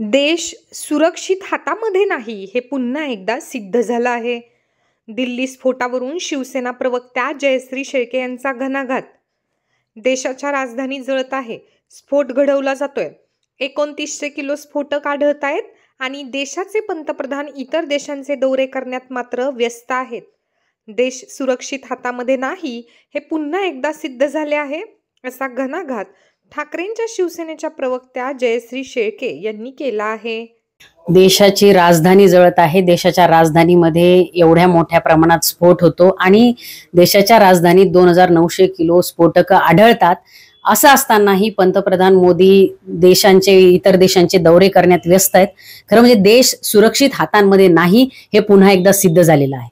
देश सुरक्षित हातामध्ये नाही हे पुन्हा एकदा सिद्ध झालं आहे. दिल्ली स्फोटावरून शिवसेना प्रवक्त्या जयश्री शेळके यांचा घणाघात. देशाच्या राजधानी जळत आहे. स्फोट घडवला जातोय. 2900 किलो स्फोटक आढळत आहेत आणि देशाचे पंतप्रधान इतर देशांचे दौरे करण्यात मात्र व्यस्त आहेत. देश सुरक्षित हातामध्ये नाही हे पुन्हा एकदा सिद्ध झाले आहे, असा घणाघात ठाकरेंच्या शिवसेनेच्या प्रवक्त्या जयश्री शेळके यांनी केला आहे. देशाची राजधानी जळत आहे. देशाच्या राजधानीमध्ये एवढ्या मोठ्या प्रमाणात स्फोट होतो आणि देशाच्या राजधानीत 2900 किलो स्फोटक आढळतात. असं असतानाही पंतप्रधान मोदी इतर देशांचे दौरे करण्यात व्यस्त आहेत. खरं म्हणजे देश सुरक्षित हातांमध्ये नाही हे पुन्हा एकदा सिद्ध झालेलं आहे.